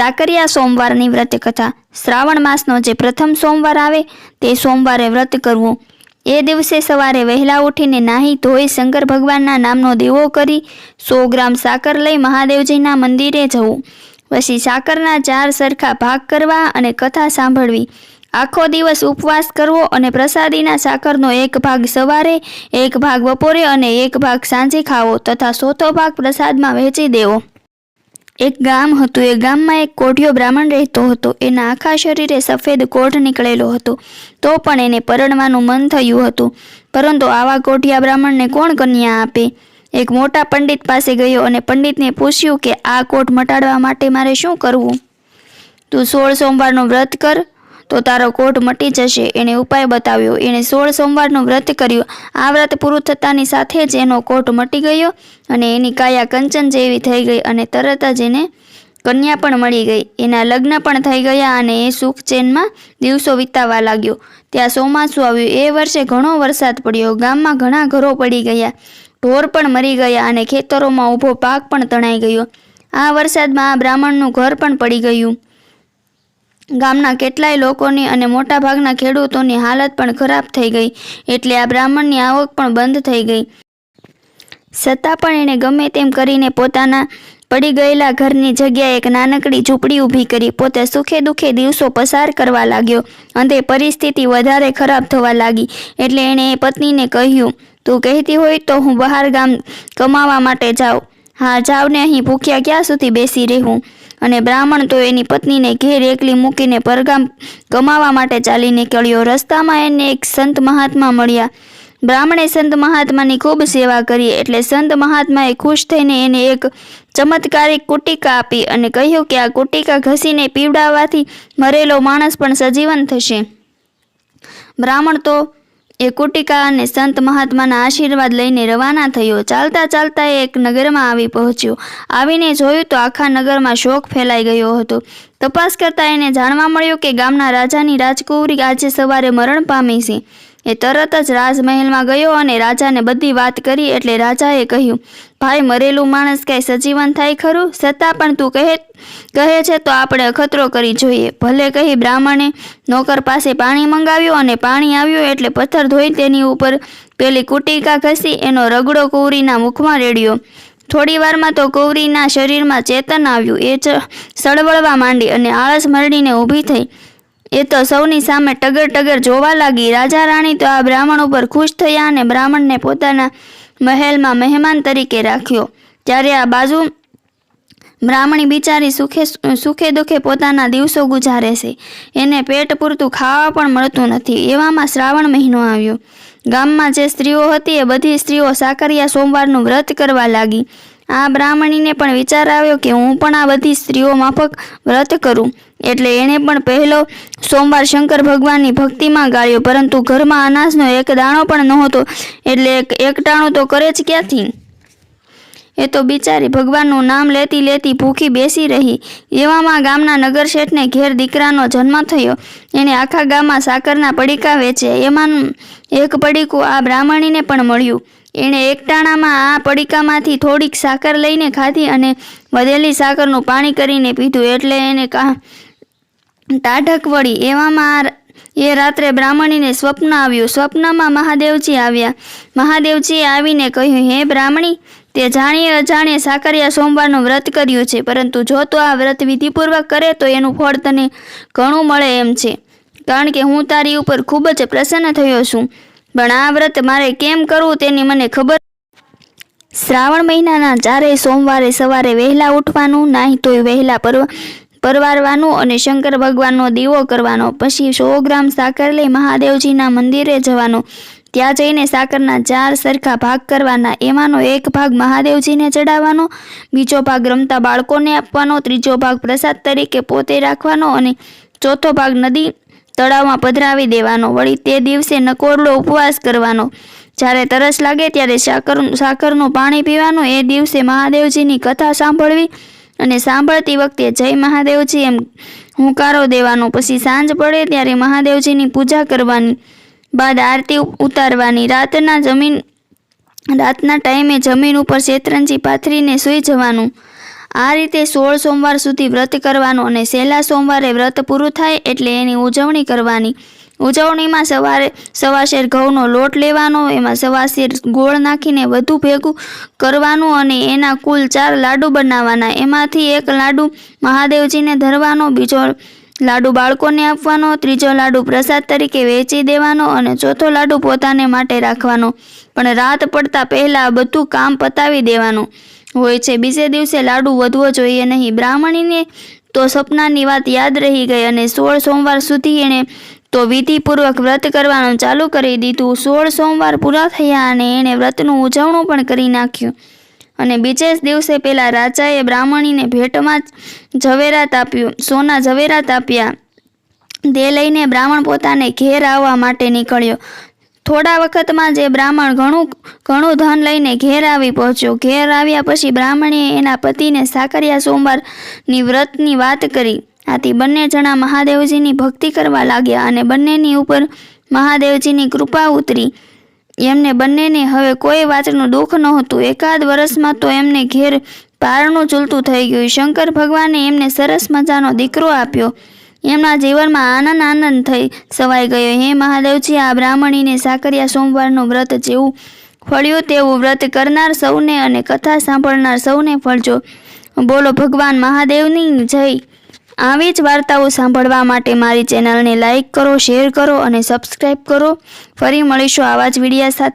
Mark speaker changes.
Speaker 1: સાકરિયા સોમવારની વ્રત કથા। શ્રાવણ માસનો જે પ્રથમ સોમવાર આવે તે સોમવારે વ્રત કરવું। એ દિવસે સવારે વહેલા ઉઠીને નાહી ધોઈ શંકર ભગવાનના નામનો દીવો કરી 100 ગ્રામ સાકર લઈ મહાદેવજીના મંદિરે જવું। પછી સાકરના 4 સરખા ભાગ કરવા અને કથા સાંભળવી। આખો દિવસ ઉપવાસ કરવો અને પ્રસાદીના સાકરનો 1 ભાગ સવારે, 1 ભાગ બપોરે અને 1 ભાગ સાંજે ખાવો તથા 100 ભાગ પ્રસાદમાં વહેંચી દેવો। એક ગામ હતું। એ ગામમાં એક કોઢિયો બ્રાહ્મણ રહેતો હતો। એના આખા શરીરે સફેદ કોઢ નીકળેલો હતો, તો પણ એને પરણવાનું મન થયું હતું, પરંતુ આવા કોઢિયા બ્રાહ્મણને કોણ કન્યા આપે? એક મોટા પંડિત પાસે ગયો અને પંડિતને પૂછ્યું કે આ કોઢ મટાડવા માટે મારે શું કરવું? તું 16 સોમવારનું વ્રત કર તો તારો કોઢ મટી જશે, એને ઉપાય બતાવ્યો। એણે 16 સોમવારનું વ્રત કર્યું। આ વ્રત પૂરું થતાની સાથે જ એનો કોઢ મટી ગયો અને એની કાયા કંચન જેવી થઈ ગઈ અને તરત જ એને કન્યા પણ મળી ગઈ। એના લગ્ન પણ થઈ ગયા અને એ સુખ ચેનમાં દિવસો વિતાવવા લાગ્યો। ત્યાં ચોમાસું આવ્યું। એ વર્ષે ઘણો વરસાદ પડ્યો। ગામમાં ઘણા ઘરો પડી ગયા, ઢોર પણ મરી ગયા અને ખેતરોમાં ઊભો પાક પણ તણાઈ ગયો। આ વરસાદમાં આ બ્રાહ્મણનું ઘર પણ પડી ગયું। ગામના કેટલાય લોકોની અને મોટા ભાગના ખેડૂતોની હાલત પણ ખરાબ થઈ ગઈ, એટલે આ બ્રાહ્મણની આવક પણ બંધ થઈ ગઈ। છતાં પણ એણે ગમે તેમ કરીને પોતાના પડી ગયેલા ઘરની જગ્યાએ એક નાનકડી ઝૂંપડી ઊભી કરી પોતે સુખે દુઃખે દિવસો પસાર કરવા લાગ્યો। અંતે પરિસ્થિતિ વધારે ખરાબ થવા લાગી, એટલે એણે એ પત્નીને કહ્યું, તું કહેતી હોય તો હું બહાર ગામ કમાવા માટે જાઉં। હા, જાવ ને, અહીં ભૂખ્યા ક્યાં સુધી બેસી રહેવું? અને બ્રાહ્મણ તો એની પત્નીને ઘેર એકલી મૂકીને પરગામ કમાવા માટે ચાલી નીકળ્યો। રસ્તામાં એને એક સંત મહાત્મા મળ્યા। બ્રાહ્મણે સંત મહાત્માની ખૂબ સેવા કરી, એટલે સંત મહાત્માએ ખુશ થઈને એને એક ચમત્કારિક કુટિકા આપી અને કહ્યું કે આ કુટિકા ઘસીને પીવડાવવાથી મરેલો માણસ પણ સજીવન થશે। બ્રાહ્મણ તો એ કુટિકા અને સંત મહાત્માના આશીર્વાદ લઈને રવાના થયો। ચાલતા ચાલતા એ એક નગરમાં આવી પહોંચ્યો। આવીને જોયું તો આખા નગરમાં શોક ફેલાઈ ગયો હતો। તપાસ કરતા એને જાણવા મળ્યું કે ગામના રાજાની રાજકુંવરી આજે સવારે મરણ પામી છે। એ તરત જ રાજમહેલમાં ગયો અને રાજાને બધી વાત કરી, એટલે રાજાએ કહ્યું, ભાઈ, મરેલું માણસ કાંઈ સજીવન થાય ખરું? છતાં પણ તું કહે છે તો આપણે અખતરો કરી જોઈએ। ભલે કહી બ્રાહ્મણે નોકર પાસે પાણી મંગાવ્યું અને પાણી આવ્યું એટલે પથ્થર ધોઈ તેની ઉપર પેલી કુટિકા ઘસી એનો રગડો કુંવરીના મુખમાં રેડ્યો। થોડી વારમાં તો કુંવરીના શરીરમાં ચેતન આવ્યું। એ સળવળવા માંડી અને આળસ મરડીને ઊભી થઈ। એ તો સૌની સામે ટગર ટગર જોવા લાગી। રાજા રાણી તો આ બ્રાહ્મણ ઉપર ખુશ થયા અને બ્રાહ્મણને પોતાના મહેલમાં મહેમાન તરીકે રાખ્યો। ત્યારે આ બાજુ બ્રાહ્મણી બિચારી સુખે દુઃખે પોતાના દિવસો ગુજારે છે। એને પેટ પૂરતું ખાવા પણ મળતું નથી। એવામાં શ્રાવણ મહિનો આવ્યો। ગામમાં જે સ્ત્રીઓ હતી એ બધી સ્ત્રીઓ સાકરિયા સોમવારનું વ્રત કરવા લાગી। આ બ્રાહ્મણીને પણ વિચાર આવ્યો કે હું પણ આ બધી સ્ત્રીઓ માફક વ્રત કરું, એટલે એણે પણ પહેલો સોમવાર શંકર ભગવાનની ભક્તિમાં ગાળ્યો, પરંતુ ઘરમાં અનાજનો એક દાણો પણ નહોતો, એટલે એકટાણું તો કરે જ ક્યાંથી? એ તો બિચારી ભગવાનનું નામ લેતી લેતી ભૂખી બેસી રહી। એવામાં ગામના નગરશેઠને ઘેર દીકરાનો જન્મ થયો। એને આખા ગામમાં સાકરના પડીકા વેચ્યા। એમાંનું એક પડીકું આ બ્રાહ્મણીને પણ મળ્યું। એણે એકટાણામાં આ પડીકામાંથી થોડીક સાકર લઈને ખાધી અને વધેલી સાકરનું પાણી કરીને પીધું, એટલે એને ટાઢક વળી। એવામાં એ રાત્રે બ્રાહ્મણીને સ્વપ્ન આવ્યું। સ્વપ્નમાં મહાદેવજી આવ્યા। મહાદેવજીએ આવીને કહ્યું, હે બ્રાહ્મણી, તે જાણીએ અજાણીએ સાકરિયા સોમવારનું વ્રત કર્યું છે, પરંતુ જો તો આ વ્રત વિધિપૂર્વક કરે તો એનું ફળ તને ઘણું મળે એમ છે, કારણ કે હું તારી ઉપર ખૂબ જ પ્રસન્ન થયો છું। પણ આ વ્રત મારે કેમ કરવું તેની મને ખબર। શ્રાવણ મહિનાના 4 સોમવારે સવારે વહેલા ઉઠવાનું, નાહી તોય વહેલા પરવારવાનું અને શંકર ભગવાનનો દીવો કરવાનો। પછી 100 ગ્રામ સાકર લઈ મહાદેવજીના મંદિરે જવાનું। ત્યાં જઈને સાકરના 4 સરખા ભાગ કરવાના। એમાંનો 1 ભાગ મહાદેવજીને ચડાવવાનો, બીજો ભાગ રમતા બાળકોને આપવાનો, ત્રીજો ભાગ પ્રસાદ તરીકે પોતે રાખવાનો અને ચોથો ભાગ નદી તળાવમાં પધરાવી દેવાનો। વળી તે દિવસે નકોરડો ઉપવાસ કરવાનો। જ્યારે તરસ લાગે ત્યારે સાકરનું પાણી પીવાનું। એ દિવસે મહાદેવજીની કથા સાંભળવી અને સાંભળતી વખતે જય મહાદેવજી એમ હુંકારો દેવાનો। પછી સાંજ પડે ત્યારે મહાદેવજીની પૂજા કરવાની, બાદ આરતી ઉતારવાની। રાતના ટાઈમે જમીન ઉપર શેતરંજી પાથરીને સૂઈ જવાનું। આ રીતે 16 સોમવાર સુધી વ્રત કરવાનું અને છેલ્લા સોમવારે વ્રત પૂરું થાય એટલે એની ઉજવણી કરવાની. ઉજવણીમાં સવાશેર ઘઉંનો લોટ લેવાનો, એમાં સવાશેર ગોળ નાખીને વધુ ભેગું કરવાનું અને એના કુલ 4 લાડુ બનાવવાના. એમાંથી એક લાડુ મહાદેવજીને ધરવાનો, બીજો લાડુ બાળકોને આપવાનો, ત્રીજો લાડુ પ્રસાદ તરીકે વેચી દેવાનો અને ચોથો લાડુ પોતાને માટે રાખવાનો. પણ રાત પડતા પહેલાં બધું કામ પતાવી દેવાનું હોય છે. બીજે દિવસે લાડુ વધવો જોઈએ નહીં. બ્રાહ્મણીને તો સપનાની વાત યાદ રહી ગઈ અને 16 સોમવાર સુધી એણે તો વિધિપૂર્વક વ્રત કરવાનું ચાલુ કરી દીધું. 16 સોમવાર પૂરા થયા અને એણે વ્રતનું ઉજવણું પણ કરી નાખ્યું. અને બીજે જ દિવસે પેલા રાજાએ બ્રાહ્મણીને ભેટમાં ઝવેરાત આપ્યું, સોના ઝવેરાત આપ્યા. તે લઈને બ્રાહ્મણ પોતાને ઘેર આવવા માટે નીકળ્યો. થોડા વખતમાં જે બ્રાહ્મણ ઘણું ધન લઈને ઘેર આવી પહોંચ્યો. ઘેર આવ્યા પછી બ્રાહ્મણીએ એના પતિને સાકરિયા સોમવારની વ્રતની વાત કરી. આથી બંને જણા મહાદેવજીની ભક્તિ કરવા લાગ્યા અને બંનેની ઉપર મહાદેવજીની કૃપા ઉતરી. એમને બંનેને હવે કોઈ વાતનું દુઃખ નહોતું. એકાદ વર્ષમાં તો એમને ઘેર પારણું ચૂલતું થઈ ગયું. શંકર ભગવાને એમને સરસ મજાનો દીકરો આપ્યો. એમના જીવનમાં આનંદ થઈ સવાઈ ગયો. હે મહાદેવજી, આ બ્રાહ્મણીને સાકરિયા સોમવારનું વ્રત જેવું ફળ્યું તેવું વ્રત કરનાર સૌને અને કથા સાંભળનાર સૌને ફળજો. બોલો ભગવાન મહાદેવની જય. આવી જ વાર્તાઓ સાંભળવા માટે મારી ચેનલને લાઈક કરો, શેર કરો અને સબસ્ક્રાઈબ કરો. ફરી મળીશું આવા જ વિડીયો સાથે.